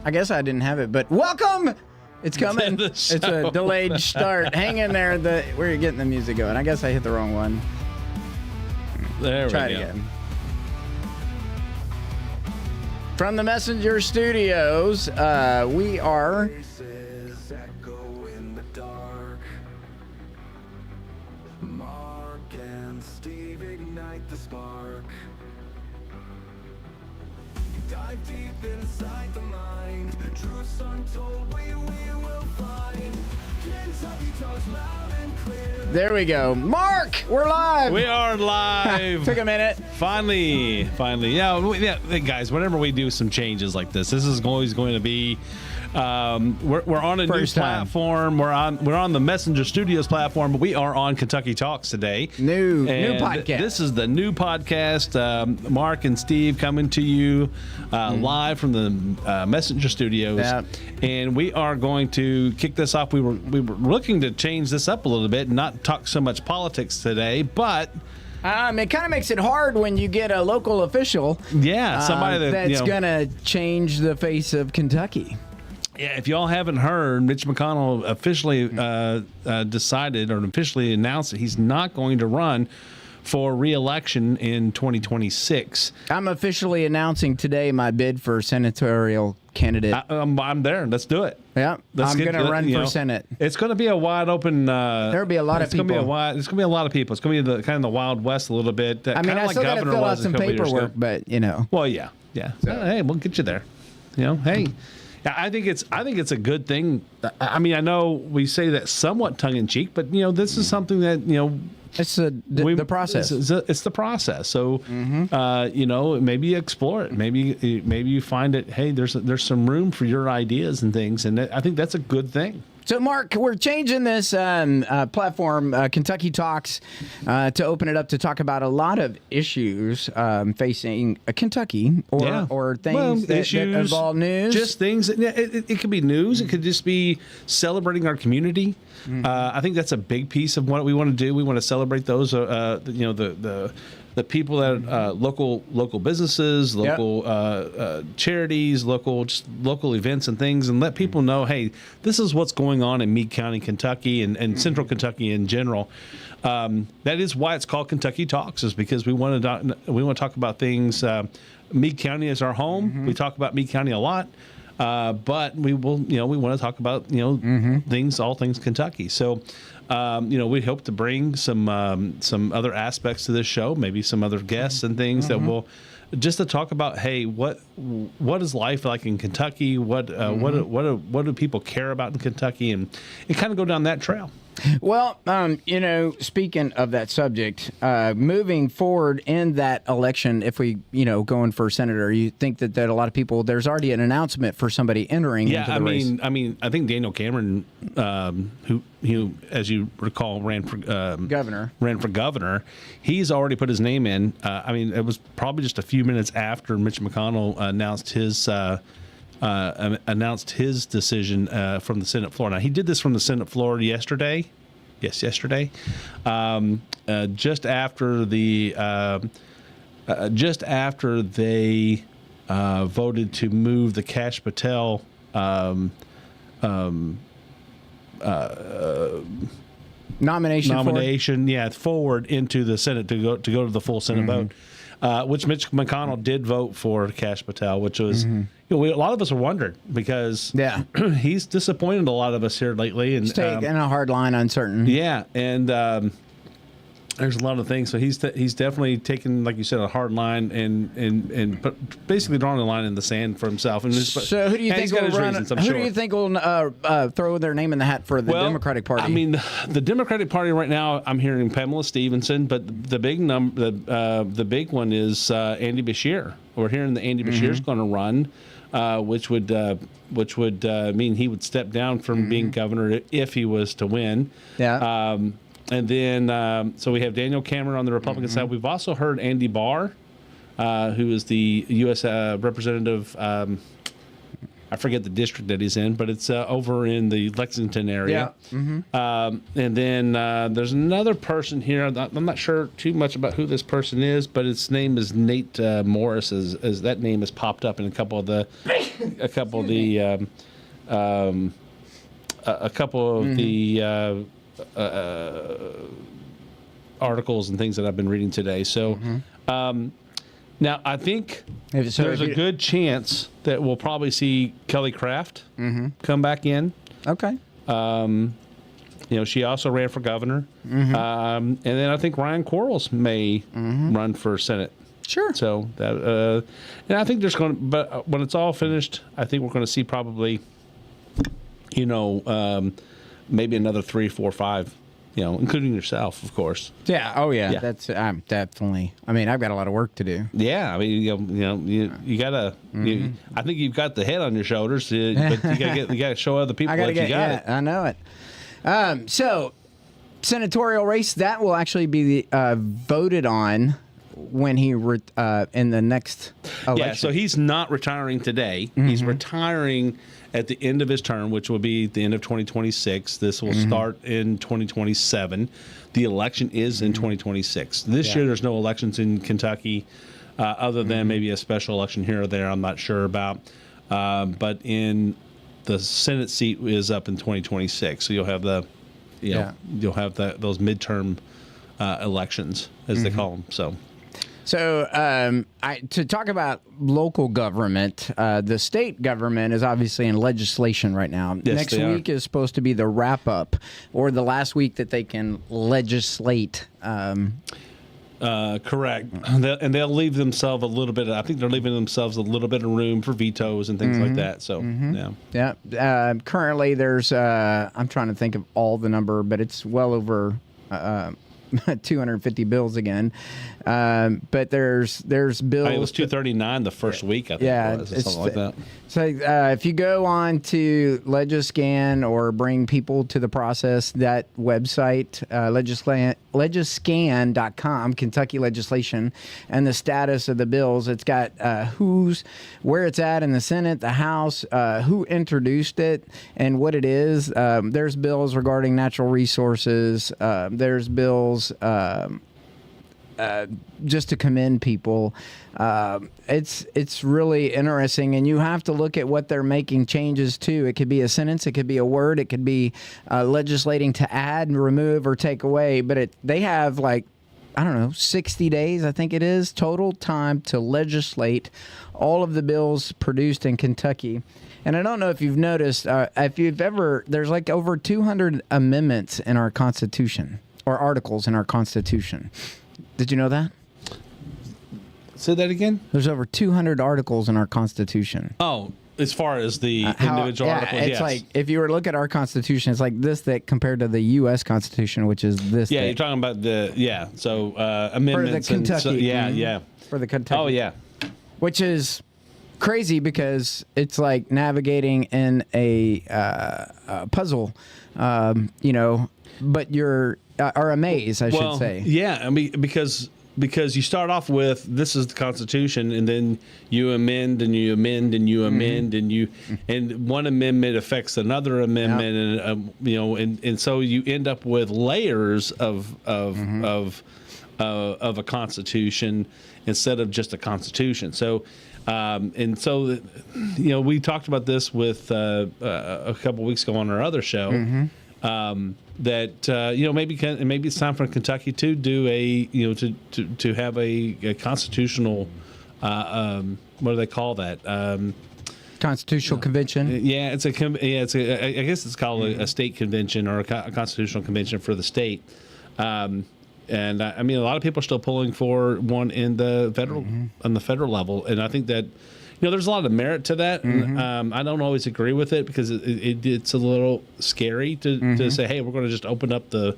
I guess I didn't have it, but welcome. It's coming. It's a delayed start. Hang in there. Where you're getting the music going. I guess I hit the wrong one. There Try we it go. again. From the Messenger Studios, we are. Mark and Steve ignite the spark. Dive deep inside the mind. Truths untold, we will find. Kentucky talks loud and clear. There we go. Mark, we're live. We are live. Took a minute. Finally. Yeah, guys, whenever we do some changes like this is always going to be we're on a First new time. platform. We're on the Messenger Studios platform, but we are on Kentucky Talks today. New And podcast. This is the new podcast. Mark and Steve coming to you live from the Messenger Studios. Yep. And we are going to kick this off. We were looking to change this up a little bit and not talk so much politics today, but It kind of makes it hard when you get a local official. yeah, somebody that's gonna change the face of Kentucky. Yeah, if y'all haven't heard, Mitch McConnell officially decided or officially announced that he's not going to run for re-election in 2026. I'm officially announcing today my bid for senatorial candidate. I'm there. Let's do it. Yeah, Let's I'm get going to run for know, Senate. It's going to be a wide open. There'll be a lot of It's going to people. be there's going to be a lot of people. It's going to be kind of the Wild West a little bit. I mean, I still got to fill out some paperwork, but you know. Well, yeah. Hey, we'll get you there. Hey. I think it's a good thing. I mean, I know we say that somewhat tongue in cheek, but this is something that It's the process. It's the process. So maybe you explore it. Maybe you find it. Hey, there's some room for your ideas and things, and I think that's a good thing. So, Mark, we're changing this platform, Kentucky Talks, to open it up to talk about a lot of issues facing Kentucky or things that involve news. Just things. It could be news. It could just be celebrating our community. I think that's a big piece of what we want to do. We want to celebrate those, the people that local businesses, local charities, local events and things, and let people know, hey, this is what's going on in Meade County, Kentucky, and Central Kentucky in general. That is why it's called Kentucky Talks, is because we want to talk about things. Meade County is our home. We talk about Meade County a lot. But we will, we want to talk about, all things Kentucky. So, we hope to bring some other aspects to this show, maybe some other guests and things that will just to talk about, hey, what is life like in Kentucky? What do people care about in Kentucky? And kind of go down that trail. Well, speaking of that subject, moving forward in that election, if we, going for senator, you think that a lot of people, there's already an announcement for somebody entering into the race. I think Daniel Cameron, who, as you recall, ran for governor. He's already put his name in. It was probably just a few minutes after Mitch McConnell announced his decision from the Senate floor. Now, he did this from the Senate floor yesterday. Yes, yesterday. Just after they voted to move the Kash Patel nomination forward into the Senate to go to the full Senate vote. Which Mitch McConnell did vote for Kash Patel, which was, a lot of us are wondering because he's disappointed a lot of us here lately. And he's taking a hard line on certain. Yeah, and there's a lot of things. So he's definitely taken, like you said, a hard line and basically drawing a line in the sand for himself. And so who do you think will run? Who do you think will throw their name in the hat for the Democratic Party? I mean, the Democratic Party right now, I'm hearing Pamela Stevenson, but the big one is Andy Beshear. We're hearing that Andy Beshear's going to run, which would mean he would step down from being governor if he was to win. Yeah. And then, so we have Daniel Cameron on the Republican side. We've also heard Andy Barr, who is the U.S. representative I forget the district that he's in, but it's over in the Lexington area. Yeah. Mm-hmm. And then there's another person here. I'm not sure too much about who this person is, but his name is Nate Morris. As that name has popped up in a couple of the articles and things that I've been reading today. So now I think there's a good chance that we'll probably see Kelly Craft come back in. Okay. She also ran for governor. And then I think Ryan Quarles may run for Senate. Sure. So that, and I think there's going to, but when it's all finished, I think we're going to see probably, maybe another 3, 4, 5, including yourself, of course. Yeah. Oh, yeah. That's definitely. I mean, I've got a lot of work to do. Yeah. I mean, you gotta. I think you've got the head on your shoulders, but you gotta show other people that you got it. I know it. So, senatorial race that will actually be voted on when he in the next election. Yeah. So he's not retiring today. He's retiring at the end of his term, which will be the end of 2026. This will start in 2027. The election is in 2026. This year, there's no elections in Kentucky, other than maybe a special election here or there. I'm not sure about. But in the Senate seat is up in 2026. So you'll have those midterm elections, as they call them. So to talk about local government, the state government is obviously in legislation right now. Yes, Next week is supposed to be the wrap-up, or the last week that they can legislate. Correct. They'll leave themselves a little bit. I think they're leaving themselves a little bit of room for vetoes and things like that. So, yeah. Currently, there's I'm trying to think of all the number, but it's well over 250 bills again. But there's bills. It was 239 the first week, I think. Yeah, it was, or something like that. So if you go on to Legiscan or Bring People to the Process, that website, legiscan.com, Kentucky legislation, and the status of the bills, it's got where it's at in the Senate, the House, who introduced it, and what it is. There's bills regarding natural resources. There's bills just to commend people. It's really interesting, and you have to look at what they're making changes to. It could be a sentence, it could be a word, it could be legislating to add, remove, or take away. But they have 60 days, I think it is, total time to legislate all of the bills produced in Kentucky. And I don't know if you've noticed, there's over 200 amendments in our Constitution, or articles in our Constitution. Did you know that? Say that again? There's over 200 articles in our Constitution. Oh, as far as the individual articles, it's yes. like, if you were to look at our Constitution, it's like this thick compared to the U.S. Constitution, which is this thick. You're talking about so amendments. For the Kentucky. Yeah. For the Kentucky. Oh, yeah. Which is crazy because it's like navigating in a puzzle, but you're... or a maze, I should say. Yeah, I mean, because you start off with, this is the Constitution, and then you amend and you amend and you amend and one amendment affects another amendment, and so you end up with layers of a Constitution instead of just a Constitution. So. We talked about this with a couple weeks ago on our other show. Maybe it's time for Kentucky to do to have a constitutional what do they call that? Constitutional convention. Yeah, I guess it's called a state convention or a constitutional convention for the state. And I mean, a lot of people are still pulling for one in the federal on the federal level, and I think that there's a lot of merit to that. And, I don't always agree with it because it's a little scary to say, hey, we're going to just open up the.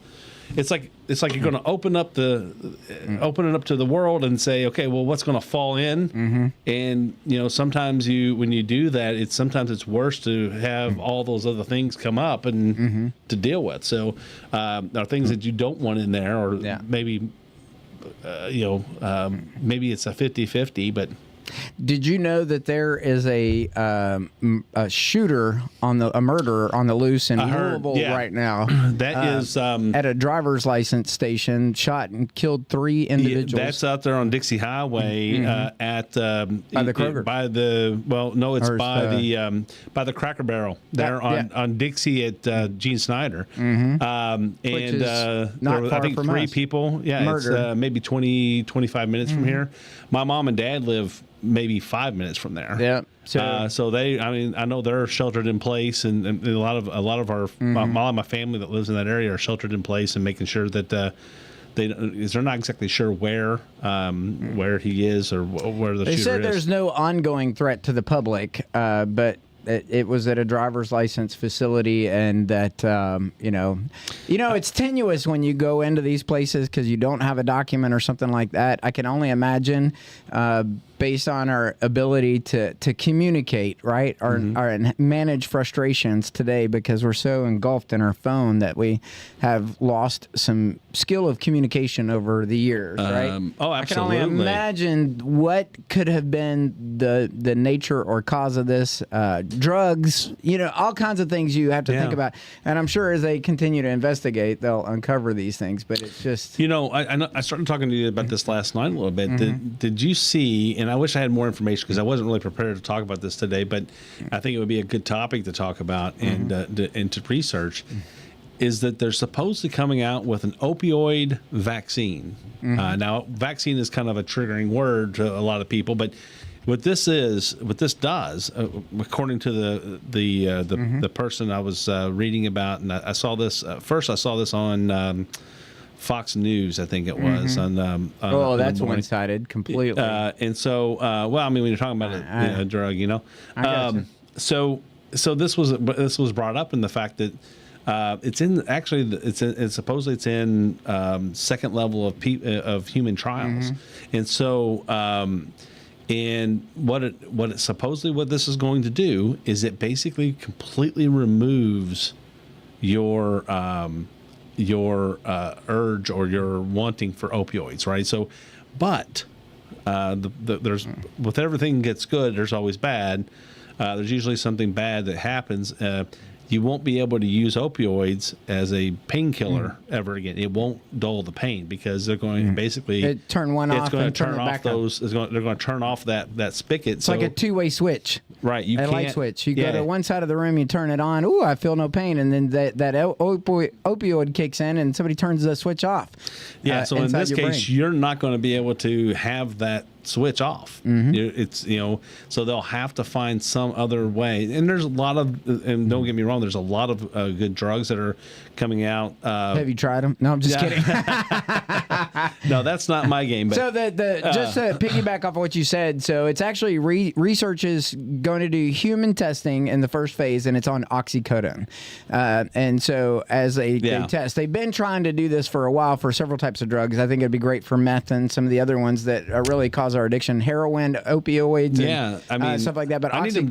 It's like you're going to open it up to the world and say, okay, well, what's going to fall in? And sometimes when you do that, sometimes it's worse to have all those other things come up and to deal with. So there are things that you don't want in there, or maybe maybe it's a 50-50, but. Did you know that there is a shooter a murderer on the loose in Louisville right now? That is at a driver's license station, shot and killed 3 individuals. That's out there on Dixie Highway at by the Kroger. By the Cracker Barrel there on Dixie at Gene Snyder. And I think 3 people. Yeah, murdered. It's maybe 20, 25 minutes from here. My mom and dad live maybe 5 minutes from there. Yeah. So they, I know they're sheltered in place, and a lot of our my family that lives in that area are sheltered in place and making sure that they're not exactly sure where he is or where the shooter is. They said there's no ongoing threat to the public, but it was at a driver's license facility, and that it's tenuous when you go into these places because you don't have a document or something like that. I can only imagine, based on our ability to communicate, right, or manage frustrations today, because we're so engulfed in our phone that we have lost some skill of communication over the years, right? Oh, absolutely. I can only imagine what could have been the nature or cause of this. Drugs, all kinds of things you have to think about. And I'm sure as they continue to investigate, they'll uncover these things. But it's just... I started talking to you about this last night a little bit. Did you see... And I wish I had more information because I wasn't really prepared to talk about this today, but I think it would be a good topic to talk about and to research, is that they're supposedly coming out with an opioid vaccine. Now, vaccine is kind of a triggering word to a lot of people, but what this does, according to the person I was reading about, and I saw this first. I saw this on Fox News, I think it was. That's one-sided completely. And so, when you're talking about a drug, so this was brought up in the fact that it's supposedly in second level of human trials, and so. And what this is going to do is it basically completely removes your urge or your wanting for opioids, right? So, but there's with everything gets good, there's always bad. There's usually something bad that happens. You won't be able to use opioids as a painkiller ever again. It won't dull the pain because they're going to basically turn one off. It's going to turn off those. They're going to turn off that spigot. It's like a two-way switch. Right, a light switch. You go to one side of the room, you turn it on. Ooh, I feel no pain, and then that opioid kicks in, and somebody turns the switch off. Yeah. So in this case, you're not going to be able to have that switch off. So they'll have to find some other way. And there's a lot of, and don't get me wrong, there's a lot of good drugs that are coming out. Have you tried them? No, I'm just kidding. No, that's not my game. But, so just to piggyback off of what you said, so it's actually research is going to do human testing in the first phase, and it's on oxycodone. And so as they test, they've been trying to do this for a while for several types of drugs. I think it'd be great for meth and some of the other ones that really cause our addiction, heroin, opioids, and stuff like that. But I need to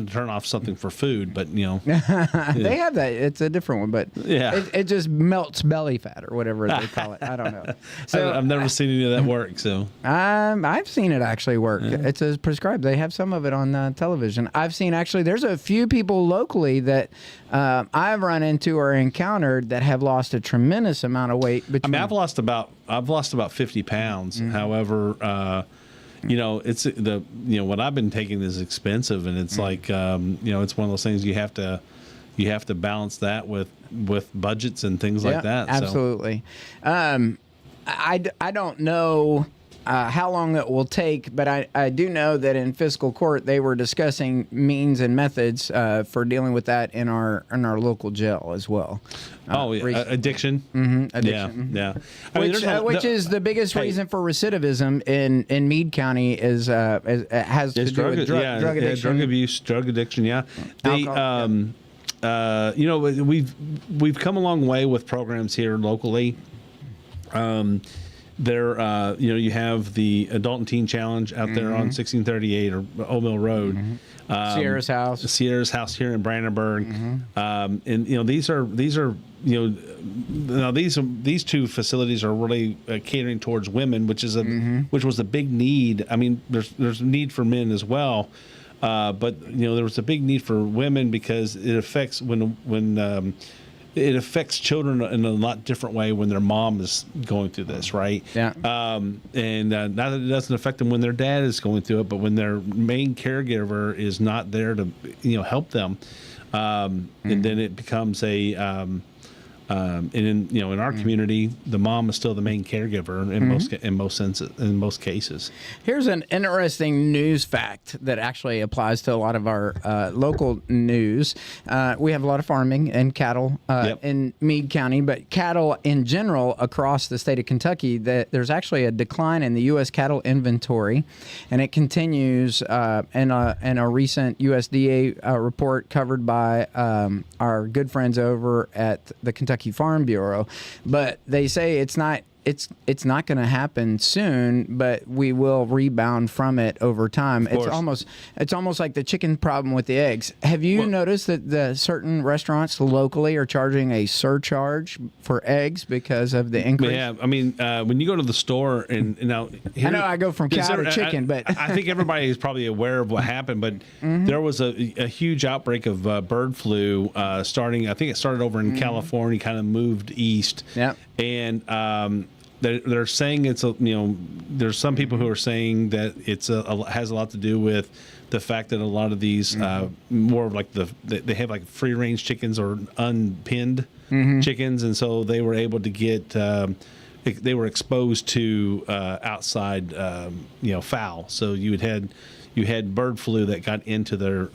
turn off something for food, but they have that. It's a different one, but it just melts belly fat or whatever they call it. I don't know. So I've never seen any of that work. So I've seen it actually work. It's prescribed. They have some of it on television. I've seen actually. There's a few people locally that I've run into or encountered that have lost a tremendous amount of weight. I've lost about 50 pounds. However, it's what I've been taking is expensive, and it's like it's one of those things you have to balance that with budgets and things like that. Absolutely. So. I don't know how long it will take, but I do know that in fiscal court they were discussing means and methods for dealing with that in our local jail as well. Addiction. Addiction. Yeah. Which is the biggest reason for recidivism in Meade County is has to do with drug addiction, drug abuse, drug addiction. Yeah. We've come a long way with programs here locally. there, you have the Adult and Teen Challenge out there on 1638 or Old Mill Road. Sierra's house here in Brandenburg, and these are now these two facilities are really catering towards women, which was a big need. I mean, there's a need for men as well, but there was a big need for women because it affects when it affects children in a lot different way when their mom is going through this, right? Yeah. And not that it doesn't affect them when their dad is going through it, but when their main caregiver is not there to, help them, and then it becomes a and in our community, the mom is still the main caregiver in most cases. Here's an interesting news fact that actually applies to a lot of our local news. We have a lot of farming and cattle in Meade County, but cattle in general across the state of Kentucky, there's actually a decline in the U.S. cattle inventory, and it continues in a recent USDA report covered by our good friends over at the Kentucky Farm Bureau, but they say it's not going to happen soon, but we will rebound from it over time. It's almost like the chicken problem with the eggs. Have you noticed that the certain restaurants locally are charging a surcharge for eggs because of the increase? Yeah, I mean, when you go to the store and now I know I go from cow to chicken, but I think everybody is probably aware of what happened. But there was a huge outbreak of bird flu starting. I think it started over in California, kind of moved east. Yeah, and they're saying there's some people who are saying that has a lot to do with the fact that a lot of these more of like they have like free range chickens or unpinned chickens, and so they were able to get they were exposed to outside fowl. So you had bird flu that got into their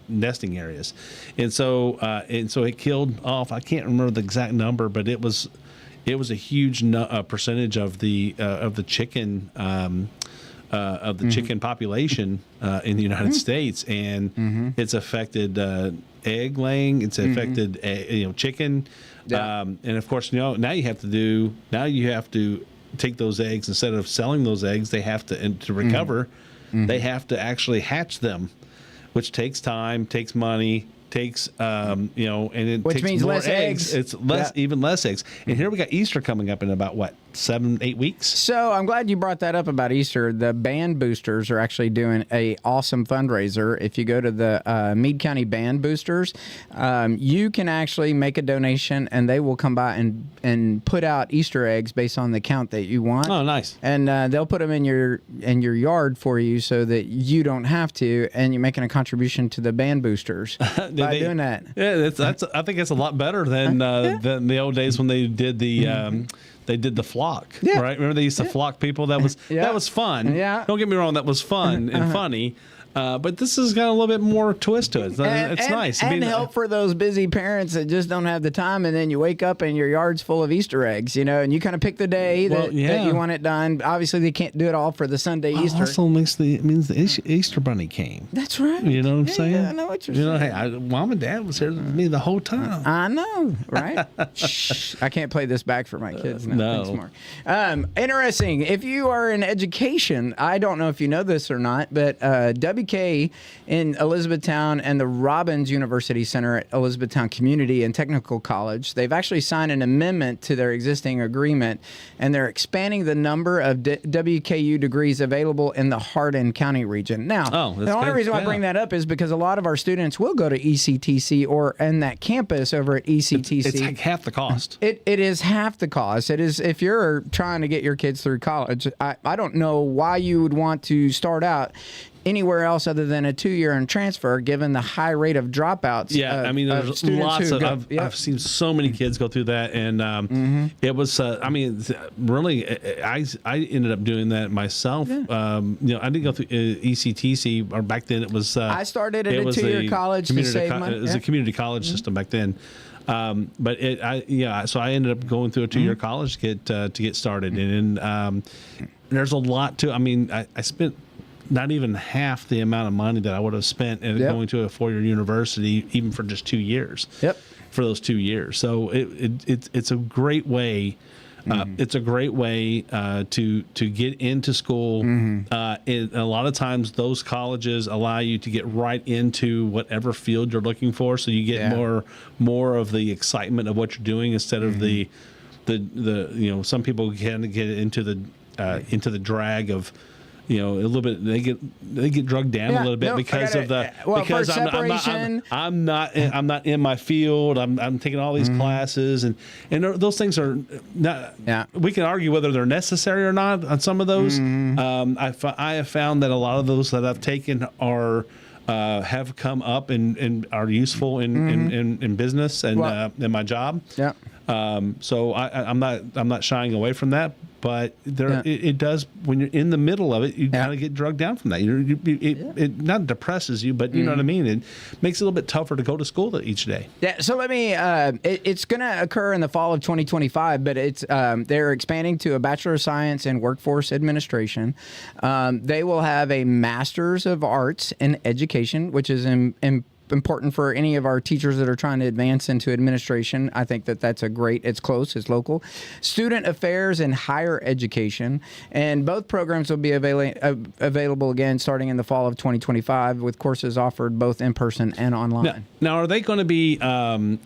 nesting areas, and so it killed off. I can't remember the exact number, but it was a huge percentage of the chicken chicken population in the United States, and it's affected egg laying. It's affected chicken, and of course now you have to take those eggs. Instead of selling those eggs, they have to recover. They have to actually hatch them, which takes time, takes money. Takes and it which takes means more less eggs. It's even less eggs. And here we got Easter coming up in about 7-8 weeks. So I'm glad you brought that up about Easter. The band boosters are actually doing a awesome fundraiser. If you go to the Meade County Band Boosters, you can actually make a donation, and they will come by and put out Easter eggs based on the count that you want. Oh, nice! And they'll put them in your yard for you, so that you don't have to, and you're making a contribution to the band boosters by doing that. Yeah, I think it's a lot better than the old days when they did the. They did the flock, right? Remember they used to flock people? That was fun. Yeah. Don't get me wrong, that was fun and funny. But this has got a little bit more twist to it. It's nice. And help for those busy parents that just don't have the time, and then you wake up and your yard's full of Easter eggs, and you kind of pick the day that you want it done. Obviously, they can't do it all for the Sunday Easter. Also means the Easter Bunny came. That's right. You know what I'm saying? Yeah, I know what you're saying. Hey, Mom and Dad was here with me the whole time. I know, right? Shh, I can't play this back for my kids now. No. Thanks, Mark. Interesting. If you are in education, I don't know if you know this or not, but WK in Elizabethtown and the Robbins University Center at Elizabethtown Community and Technical College, they've actually signed an amendment to their existing agreement, and they're expanding the number of WKU degrees available in the Hardin County region. Now, the only reason why I bring that up is because a lot of our students will go to ECTC or in that campus over at ECTC. It's like half the cost. It is half the cost. It is if you're trying to get your kids through college. I don't know why you would want to start out anywhere else other than a 2-year and transfer, given the high rate of dropouts. Yeah, I mean, there's lots of. I've seen so many kids go through that, and it was. I mean, really, I ended up doing that myself. Yeah. I didn't go through ECTC, or back then it was. I started at a 2-year college to save money. It was a community college system back then. But so I ended up going through a 2-year college to get started, and there's a lot to. I mean, I spent not even half the amount of money that I would have spent going to a 4-year university, even for just 2 years. Yep. For those 2 years, so it's a great way It's a great way to get into school. And a lot of times those colleges allow you to get right into whatever field you're looking for, so you get more of the excitement of what you're doing instead of the some people can get into the drag of a little bit. They get drugged down a little bit because I'm not in my field. I'm taking all these classes, and those things are not. Yeah. We can argue whether they're necessary or not on some of those. I have found that a lot of those that I've taken are. Have come up and are useful in business and in my job. Yeah. So I'm not shying away from that, but it does, when you're in the middle of it, you kind of get drugged down from that. It not depresses you, but you know what I mean. It makes it a little bit tougher to go to school each day. Yeah. So let me. It's going to occur in the fall of 2025, but it's they're expanding to a Bachelor of Science in Workforce Administration. They will have a Master's of Arts in Education, which is important for any of our teachers that are trying to advance into administration. I think that's it's close, it's local. Student Affairs and Higher Education, and both programs will be available again starting in the fall of 2025 with courses offered both in person and online. Now are they going to be,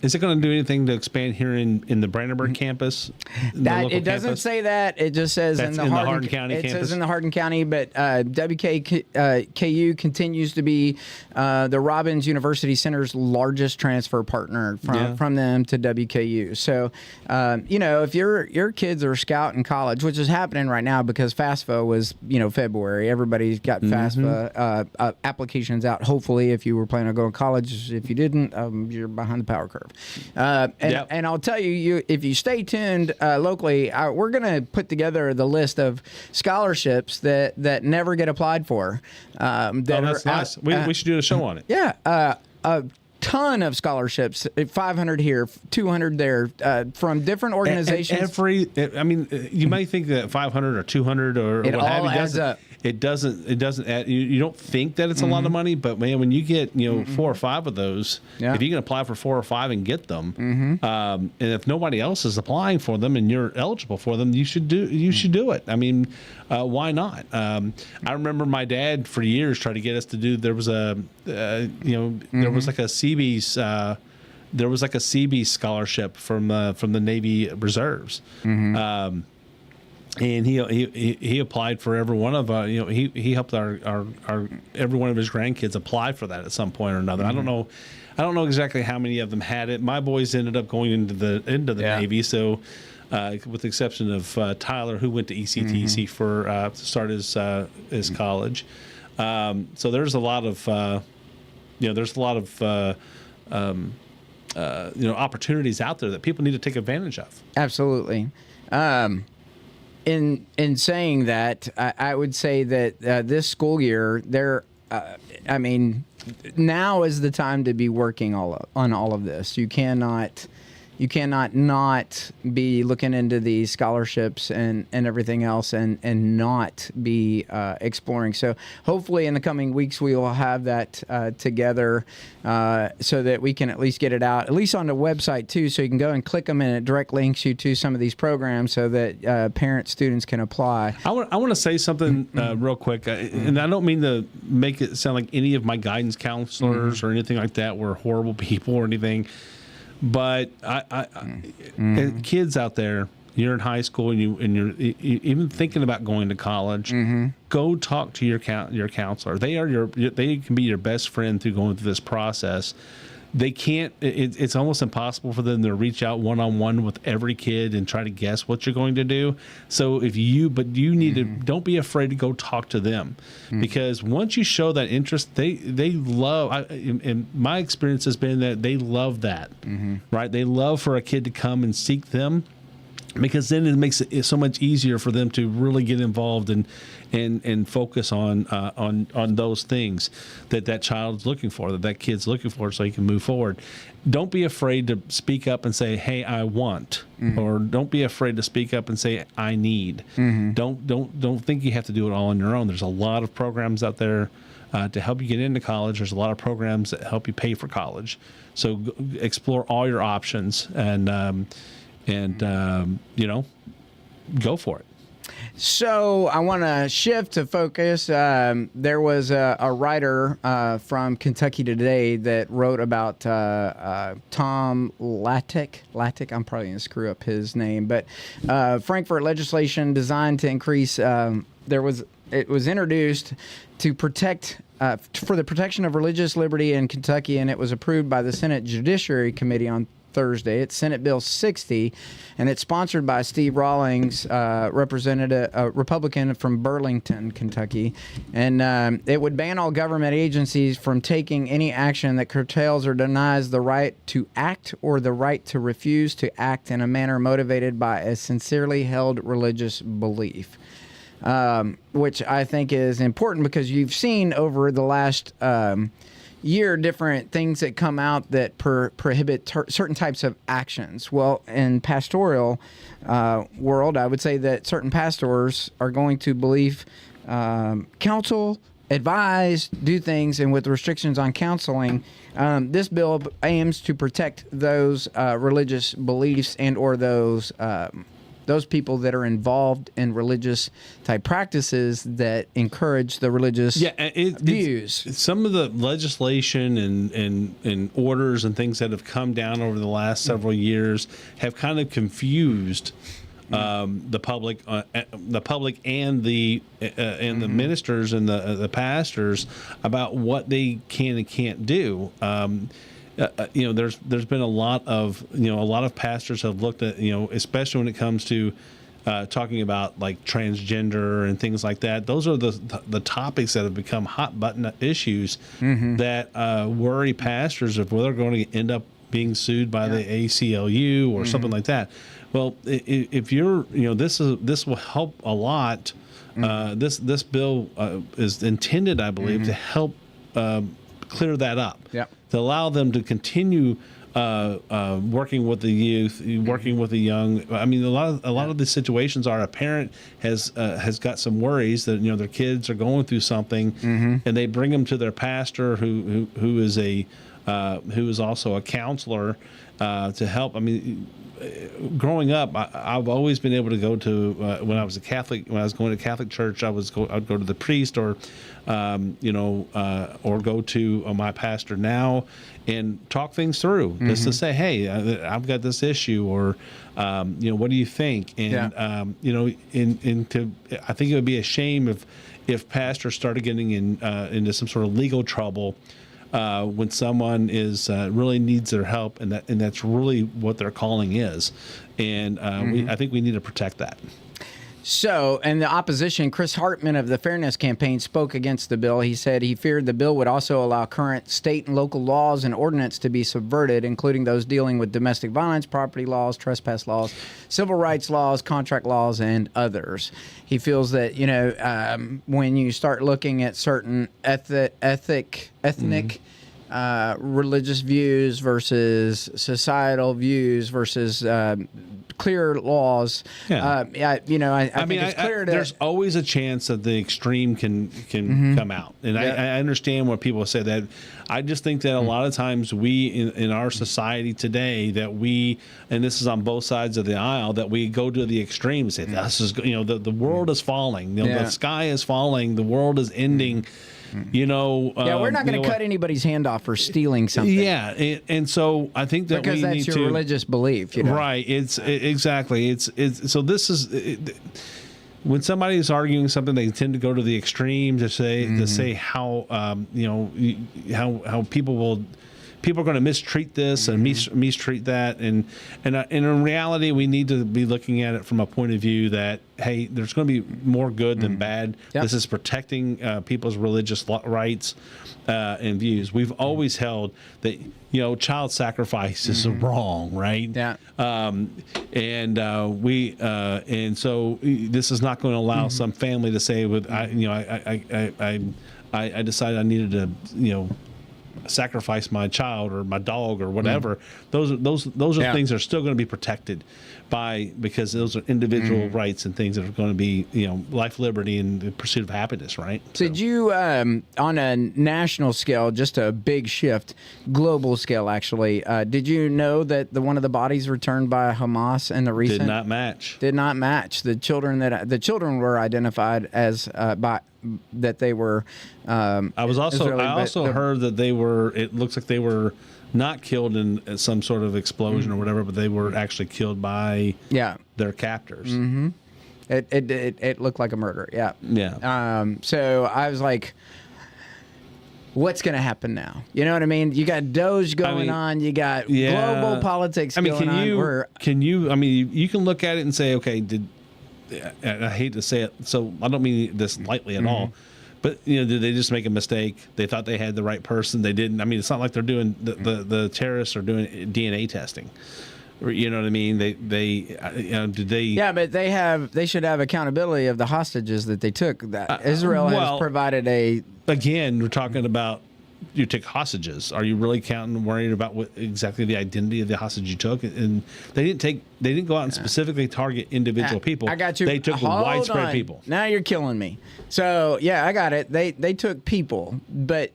is it going to do anything to expand here in the Brandenburg campus? It doesn't say that. It just says in the Hardin County campus. It says in the Hardin County, but WKU continues to be the Robbins University Center's largest transfer partner from them to WKU. So, if your kids are scout in college, which is happening right now because FAFSA was, February. Everybody's got FAFSA applications out. Hopefully, if you were planning on going to college, if you didn't, you're behind the power curve. And I'll tell you, if you stay tuned locally, we're going to put together the list of scholarships that never get applied for. That's nice. We should do a show on it. Yeah. A ton of scholarships, 500 here, 200 there, from different organizations. You might think that 500 or 200 or it what have you adds up. It doesn't add, you don't think that it's a lot of money, but man, when you get 4 or 5 of those, if you can apply for 4 or 5 and get them, and if nobody else is applying for them and you're eligible for them, you should do it. I mean, why not? I remember my dad for years tried to get us to do. There was there was like a CB's. There was like a CB scholarship from the Navy Reserves. And he applied for every one of he helped our every one of his grandkids apply for that at some point or another. I don't know exactly how many of them had it. My boys ended up going into the Navy, so with the exception of Tyler, who went to ECTC for to start his college. So there's a lot of opportunities out there that people need to take advantage of. Absolutely. In saying that, I would say that this school year, now is the time to be working on all of this. You cannot not be looking into these scholarships and everything else and not be exploring. So hopefully in the coming weeks we will have that together so that we can at least get it out, at least on the website too, so you can go and click them and it direct links you to some of these programs so that parents, students can apply. I want to say something real quick, and I don't mean to make it sound like any of my guidance counselors or anything like that were horrible people or anything. But kids out there, you're in high school and you're even thinking about going to college. Go talk to your counselor. They can be your best friend through going through this process. They can't. It's almost impossible for them to reach out one-on-one with every kid and try to guess what you're going to do. So you need to, don't be afraid to go talk to them, because once you show that interest, they love. And my experience has been that they love that, right? They love for a kid to come and seek them, because then it makes it so much easier for them to really get involved and focus on those things that child's looking for, that kid's looking for, so he can move forward. Don't be afraid to speak up and say, "Hey, I want," or don't be afraid to speak up and say, "I need." Don't think you have to do it all on your own. There's a lot of programs out there to help you get into college. There's a lot of programs that help you pay for college. So explore all your options and go for it. So I want to shift to focus. There was a writer from Kentucky Today that wrote about Tom Laick. I'm probably going to screw up his name, but Frankfurt legislation designed to increase. It was introduced to protect for the protection of religious liberty in Kentucky, and it was approved by the Senate Judiciary Committee on Thursday. It's Senate Bill 60, and it's sponsored by Steve Rawlings, representative, Republican from Burlington, Kentucky. And it would ban all government agencies from taking any action that curtails or denies the right to act or the right to refuse to act in a manner motivated by a sincerely held religious belief. Which I think is important because you've seen over the last year different things that come out that prohibit certain types of actions. Well, in pastoral world, I would say that certain pastors are going to believe counsel, advise, do things, and with restrictions on counseling, this bill aims to protect those religious beliefs and or those people that are involved in religious type practices that encourage the religious views. Some of the legislation and orders and things that have come down over the last several years have kind of confused the public and the ministers and the pastors about what they can and can't do. There's been a lot of pastors have looked at, especially when it comes to talking about like transgender and things like that. Those are the topics that have become hot button issues that worry pastors if they're going to end up being sued by the ACLU or something like that. Well, if you're, this will help a lot. This bill is intended, I believe, to help clear that up. Yeah. To allow them to continue working with the youth, working with the young. I mean, a lot of the situations are a parent has got some worries that their kids are going through something, and they bring them to their pastor who is also a counselor to help. I mean, growing up, I've always been able to go to when I was going to Catholic church, I'd go to the priest or go to my pastor now and talk things through, just to say, hey, I've got this issue, or what do you think? And I think it would be a shame if pastors started getting into some sort of legal trouble when someone is really needs their help, and that's really what their calling is, and I think we need to protect that. So, in the opposition, Chris Hartman of the Fairness Campaign spoke against the bill. He said he feared the bill would also allow current state and local laws and ordinance to be subverted, including those dealing with domestic violence, property laws, trespass laws, civil rights laws, contract laws, and others. He feels that, when you start looking at certain ethnic religious views versus societal views versus clear laws. I think it's clear that there's always a chance that the extreme can come out, and I understand what people say. That I just think that a lot of times we in our society today and this is on both sides of the aisle, that we go to the extreme and say this is the world is falling, the sky is falling, the world is ending. We're not going to cut anybody's hand off for stealing something. Yeah, and so I think that because that's your religious belief, right? Exactly. So this is when somebody is arguing something, they tend to go to the extreme to say how how people are going to mistreat this and mistreat that, and in reality, we need to be looking at it from a point of view that, hey, there's going to be more good than bad. Yep. This is protecting people's religious rights and views. We've always held that child sacrifice is wrong, right? Yeah. And so this is not going to allow some family to say, I decided I needed to sacrifice my child or my dog or whatever. Those are things that are still going to be protected because those are individual rights and things that are going to be, life, liberty, and the pursuit of happiness, right? Did you, on a national scale, just a big shift, global scale actually, did you know that one of the bodies returned by Hamas in the recent did not match the children were identified as that they were. I also heard that they were. It looks like they were not killed in some sort of explosion or whatever, but they were actually killed by their captors. Mm-hmm. It looked like a murder. Yeah. Yeah. So I was like, what's going to happen now? You know what I mean? You got Doge going on. You got global politics going on. You can look at it and say, okay, I hate to say it, so I don't mean this lightly at all. But did they just make a mistake? They thought they had the right person. They didn't. I mean, it's not like they're doing the terrorists are doing DNA testing. You know what I mean? Did they? Yeah, but they should have accountability of the hostages that they took. That Israel has provided a. Again, we're talking about you take hostages. Are you really worried about what exactly the identity of the hostage you took? And they didn't go out and specifically target individual people. I got you. They took widespread people. Now you're killing me. So yeah, I got it. They took people, but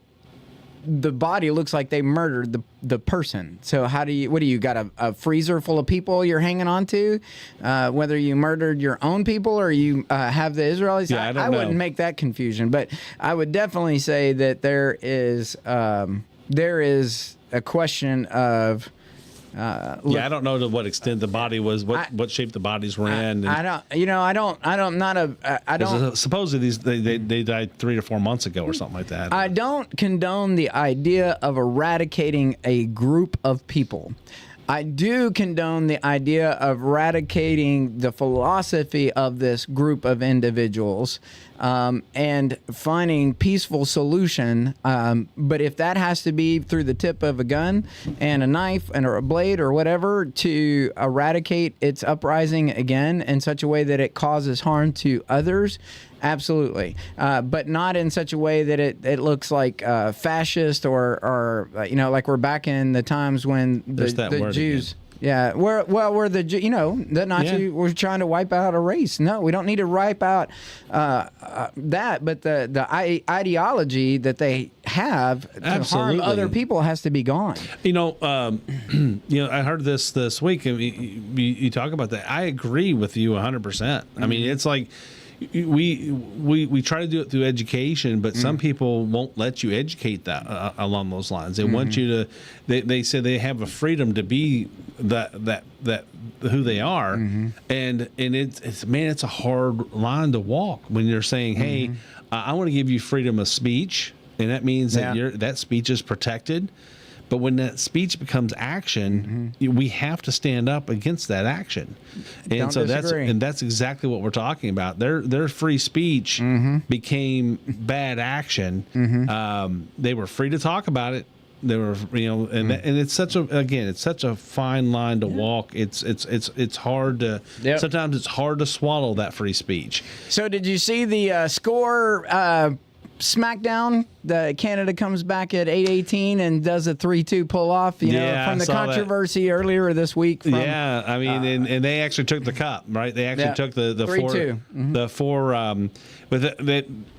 the body looks like they murdered the person. So what do you got a freezer full of people you're hanging on to? Whether you murdered your own people or you have the Israelis, I wouldn't make that confusion. But I would definitely say that there is a question of. I don't know to what extent the body was, what shape the bodies were in. Supposedly they died 3 to 4 months ago or something like that. I don't condone the idea of eradicating a group of people. I do condone the idea of eradicating the philosophy of this group of individuals and finding peaceful solution. But if that has to be through the tip of a gun and a knife and a blade or whatever to eradicate its uprising again in such a way that it causes harm to others, absolutely, but not in such a way that it looks like fascist or like we're back in the times when the Jews. Again. Yeah, where the Nazi was trying to wipe out a race. No, we don't need to wipe out that, but the ideology that they have to harm other people has to be gone. I heard this week, and you talk about that. I agree with you 100%. I mean, it's like. We try to do it through education, but some people won't let you educate that along those lines. They want you to. They say they have a freedom to be that who they are, and it's a hard line to walk when you're saying, hey, I want to give you freedom of speech, and that means that that speech is protected. But when that speech becomes action, we have to stand up against that action, and that's exactly what we're talking about. Their free speech became bad action. They were free to talk about it. They were, and it's such a fine line to walk. It's hard to sometimes it's hard to swallow that free speech. So did you see the score? SmackDown, Canada comes back at 8:18 and does a 3-2 pull off. From the controversy earlier this week. And they actually took the cup, right? They actually took the 4-2. The four. But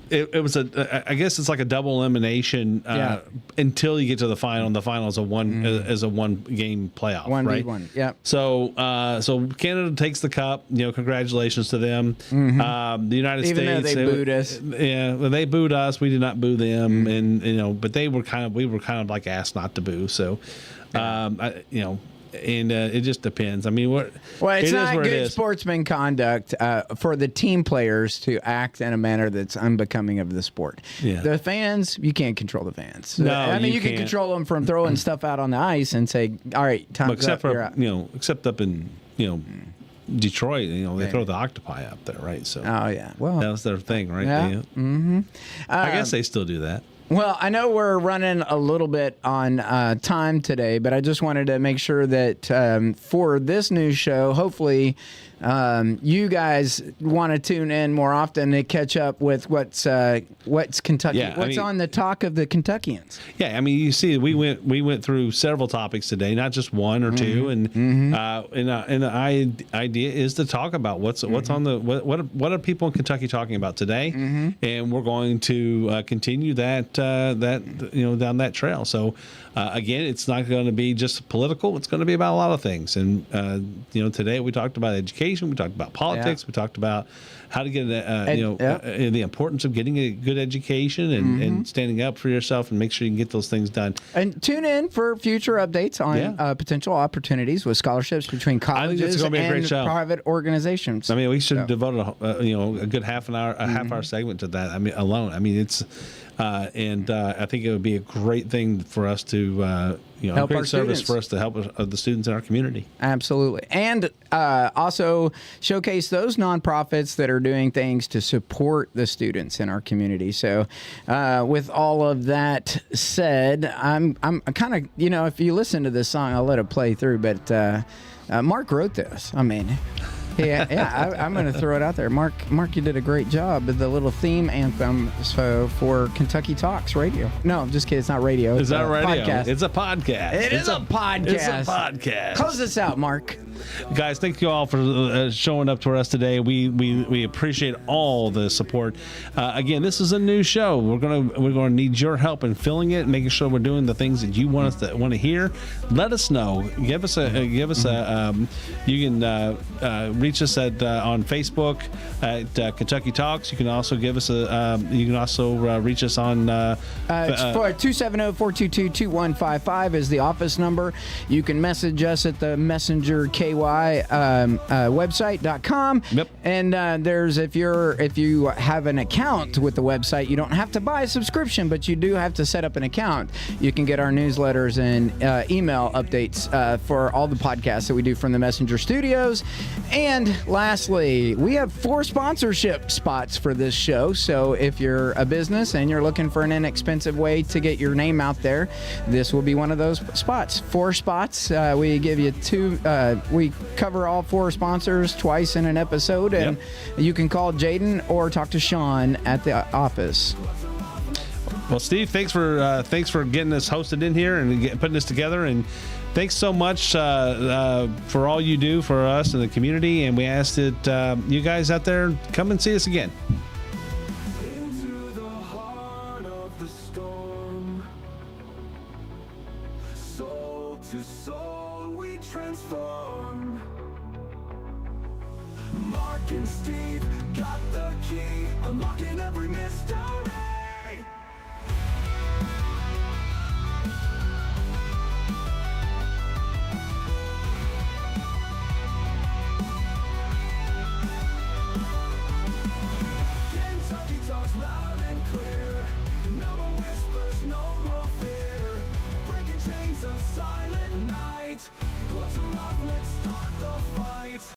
it was I guess it's like a double elimination until you get to the final. And the final is a one game playoff, 1v1. Yeah. So Canada takes the cup. Congratulations to them. The United States, even though they booed us. Yeah, well, they booed us. We did not boo them, and but we were kind of like asked not to boo. So, and it just depends. I mean, it's not good sportsman conduct for the team players to act in a manner that's unbecoming of the sport. Yeah. The fans, you can't control the fans. No, you can control them from throwing stuff out on the ice and say, "All right, time's up." Except up in Detroit, they throw the octopi up there, right? So, that was their thing, right? Yeah. I guess they still do that. Well, I know we're running a little bit on time today, but I just wanted to make sure that for this news show, hopefully you guys want to tune in more often to catch up with what's Kentucky, what's on the talk of the Kentuckians. Yeah, I mean, you see, we went through several topics today, not just one or two, and the idea is to talk about what's on the what are people in Kentucky talking about today, and we're going to continue that down that trail. So again, it's not going to be just political; it's going to be about a lot of things. And today we talked about education, we talked about politics, we talked about how to get the importance of getting a good education and standing up for yourself and make sure you can get those things done. And tune in for future updates on potential opportunities with scholarships between colleges and private organizations. I mean, we should devote a good half hour segment to that. I mean, alone. I mean, it's I think it would be a great thing for us to help great our service students. for us to help the students in our community. Absolutely. And also showcase those nonprofits that are doing things to support the students in our community. So with all of that said, I'm kind of, if you listen to this song, I'll let it play through, but Mark wrote this. I mean, I'm going to throw it out there. Mark, you did a great job with the little theme anthem for Kentucky Talks Radio. No, I'm just kidding. It's not radio. It's not radio. Podcast. It's a podcast. It's a podcast. It's a podcast. Close this out, Mark. Guys, thank you all for showing up to us today. We appreciate all the support. Again, this is a new show. We're gonna need your help in filling it, making sure we're doing the things that you want to hear. Let us know. Give us a. You can reach us on Facebook at Kentucky Talks. You can also give us reach us on. It's for 270-422-2155 is the office number. You can message us at the Messenger KY website.com. Yep. And if you have an account with the website, you don't have to buy a subscription, but you do have to set up an account. You can get our newsletters and email updates for all the podcasts that we do from the Messenger Studios. And lastly, we have 4 sponsorship spots for this show. So if you're a business and you're looking for an inexpensive way to get your name out there, this will be one of those spots. 4 spots. We give you 2. We cover all 4 sponsors twice in an episode, and you can call Jaden or talk to Sean at the office. Well, Steve, thanks for getting us hosted in here and putting this together, and thanks so much for all you do for us in the community. And we ask that you guys out there come and see us again. Into the heart of the storm, soul to soul we transform. Mark and Steve got the key, unlocking every mystery.